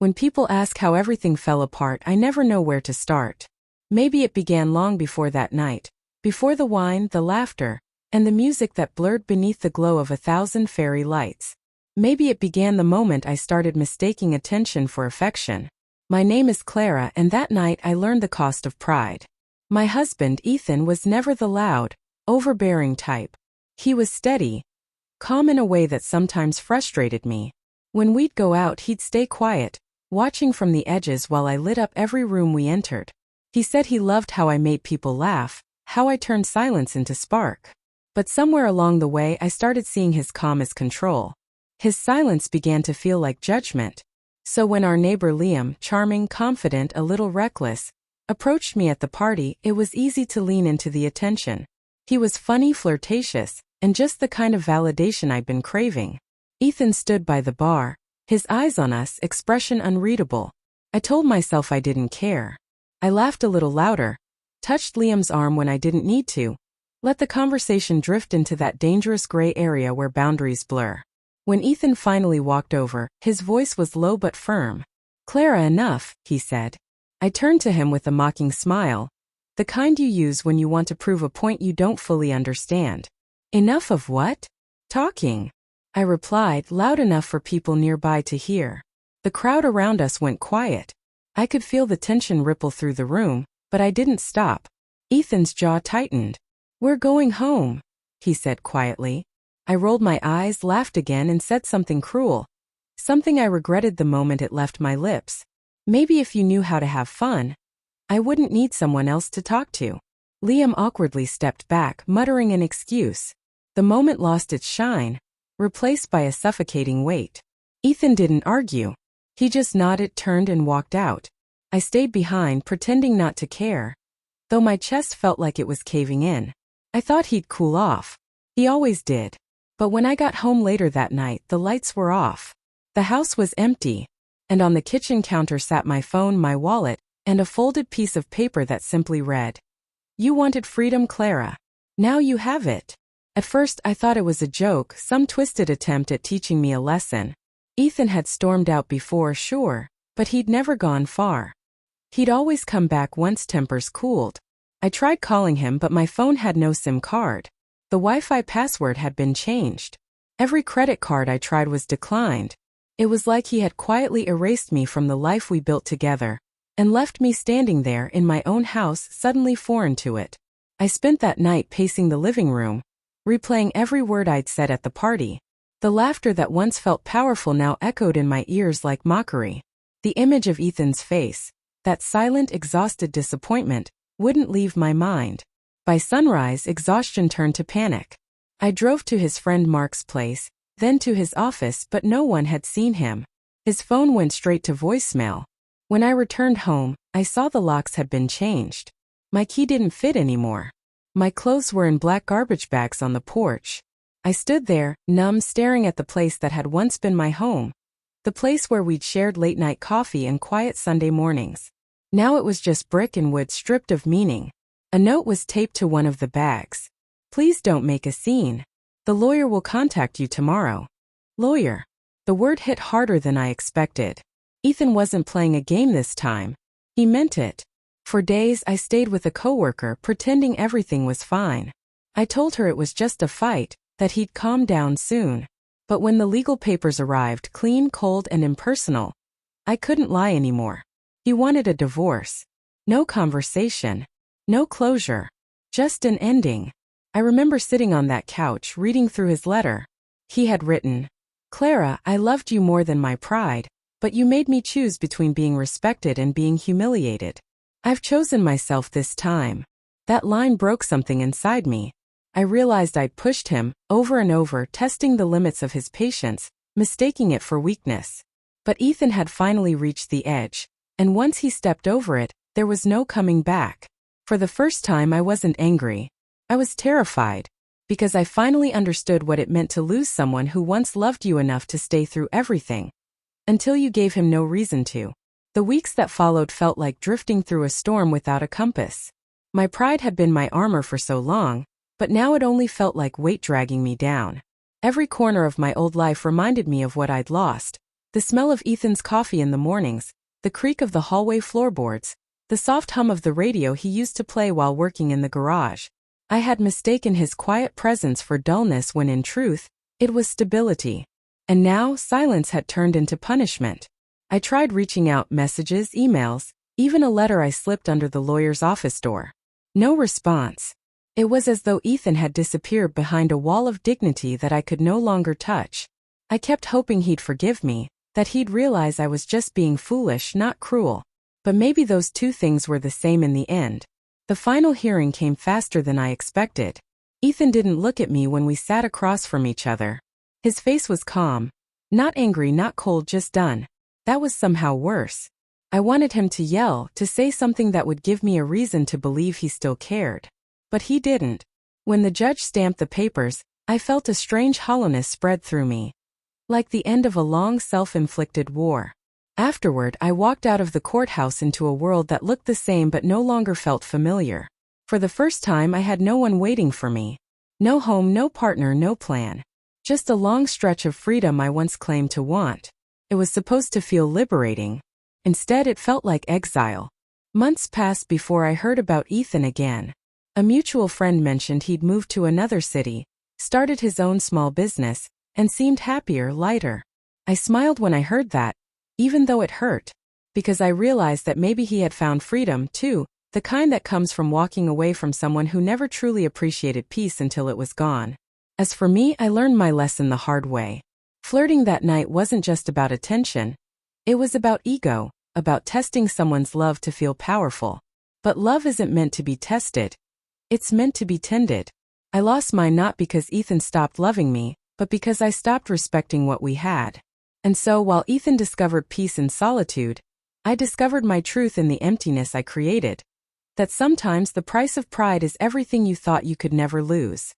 When people ask how everything fell apart, I never know where to start. Maybe it began long before that night, before the wine, the laughter, and the music that blurred beneath the glow of 1,000 fairy lights. Maybe it began the moment I started mistaking attention for affection. My name is Clara, and that night I learned the cost of pride. My husband, Ethan, was never the loud, overbearing type. He was steady, calm in a way that sometimes frustrated me. When we'd go out, he'd stay quiet, watching from the edges while I lit up every room we entered. He said he loved how I made people laugh, how I turned silence into spark. But somewhere along the way I started seeing his calm as control. His silence began to feel like judgment. So when our neighbor Liam, charming, confident, a little reckless, approached me at the party, it was easy to lean into the attention. He was funny, flirtatious, and just the kind of validation I'd been craving. Ethan stood by the bar, his eyes on us, expression unreadable. I told myself I didn't care. I laughed a little louder, touched Liam's arm when I didn't need to, let the conversation drift into that dangerous gray area where boundaries blur. When Ethan finally walked over, his voice was low but firm. "Clara, enough," he said. I turned to him with a mocking smile, the kind you use when you want to prove a point you don't fully understand. "Enough of what?" "Talking," I replied, loud enough for people nearby to hear. The crowd around us went quiet. I could feel the tension ripple through the room, but I didn't stop. Ethan's jaw tightened. "We're going home," he said quietly. I rolled my eyes, laughed again, and said something cruel. Something I regretted the moment it left my lips. "Maybe if you knew how to have fun, I wouldn't need someone else to talk to." Liam awkwardly stepped back, muttering an excuse. The moment lost its shine, replaced by a suffocating weight. Ethan didn't argue. He just nodded, turned, and walked out. I stayed behind, pretending not to care, though my chest felt like it was caving in. I thought he'd cool off. He always did. But when I got home later that night, the lights were off. The house was empty, and on the kitchen counter sat my phone, my wallet, and a folded piece of paper that simply read, "You wanted freedom, Clara. Now you have it." At first I thought it was a joke, some twisted attempt at teaching me a lesson. Ethan had stormed out before, sure, but he'd never gone far. He'd always come back once tempers cooled. I tried calling him, but my phone had no SIM card. The Wi-Fi password had been changed. Every credit card I tried was declined. It was like he had quietly erased me from the life we built together, and left me standing there in my own house, suddenly foreign to it. I spent that night pacing the living room, replaying every word I'd said at the party. The laughter that once felt powerful now echoed in my ears like mockery. The image of Ethan's face, that silent, exhausted disappointment, wouldn't leave my mind. By sunrise, exhaustion turned to panic. I drove to his friend Mark's place, then to his office, but no one had seen him. His phone went straight to voicemail. When I returned home, I saw the locks had been changed. My key didn't fit anymore. My clothes were in black garbage bags on the porch. I stood there, numb, staring at the place that had once been my home. The place where we'd shared late-night coffee and quiet Sunday mornings. Now it was just brick and wood stripped of meaning. A note was taped to one of the bags. "Please don't make a scene. The lawyer will contact you tomorrow." Lawyer. The word hit harder than I expected. Ethan wasn't playing a game this time. He meant it. For days I stayed with a coworker, pretending everything was fine. I told her it was just a fight, that he'd calm down soon. But when the legal papers arrived, clean, cold, and impersonal, I couldn't lie anymore. He wanted a divorce. No conversation. No closure. Just an ending. I remember sitting on that couch, reading through his letter. He had written, "Clara, I loved you more than my pride, but you made me choose between being respected and being humiliated. I've chosen myself this time." That line broke something inside me. I realized I'd pushed him, over and over, testing the limits of his patience, mistaking it for weakness. But Ethan had finally reached the edge, and once he stepped over it, there was no coming back. For the first time I wasn't angry. I was terrified, because I finally understood what it meant to lose someone who once loved you enough to stay through everything, until you gave him no reason to. The weeks that followed felt like drifting through a storm without a compass. My pride had been my armor for so long, but now it only felt like weight dragging me down. Every corner of my old life reminded me of what I'd lost, The smell of Ethan's coffee in the mornings, the creak of the hallway floorboards, the soft hum of the radio he used to play while working in the garage. I had mistaken his quiet presence for dullness when in truth, it was stability. And now, silence had turned into punishment. I tried reaching out, messages, emails, even a letter I slipped under the lawyer's office door. No response. It was as though Ethan had disappeared behind a wall of dignity that I could no longer touch. I kept hoping he'd forgive me, that he'd realize I was just being foolish, not cruel. But maybe those two things were the same in the end. The final hearing came faster than I expected. Ethan didn't look at me when we sat across from each other. His face was calm. Not angry, not cold, just done. That was somehow worse. I wanted him to yell, to say something that would give me a reason to believe he still cared. But he didn't. When the judge stamped the papers, I felt a strange hollowness spread through me. Like the end of a long self-inflicted war. Afterward, I walked out of the courthouse into a world that looked the same but no longer felt familiar. For the first time, I had no one waiting for me. No home, no partner, no plan. Just a long stretch of freedom I once claimed to want. It was supposed to feel liberating. Instead, it felt like exile. Months passed before I heard about Ethan again. A mutual friend mentioned he'd moved to another city, started his own small business, and seemed happier, lighter. I smiled when I heard that, even though it hurt, because I realized that maybe he had found freedom, too, the kind that comes from walking away from someone who never truly appreciated peace until it was gone. As for me, I learned my lesson the hard way. Flirting that night wasn't just about attention. It was about ego, about testing someone's love to feel powerful. But love isn't meant to be tested. It's meant to be tended. I lost mine not because Ethan stopped loving me, but because I stopped respecting what we had. And so while Ethan discovered peace in solitude, I discovered my truth in the emptiness I created. That sometimes the price of pride is everything you thought you could never lose.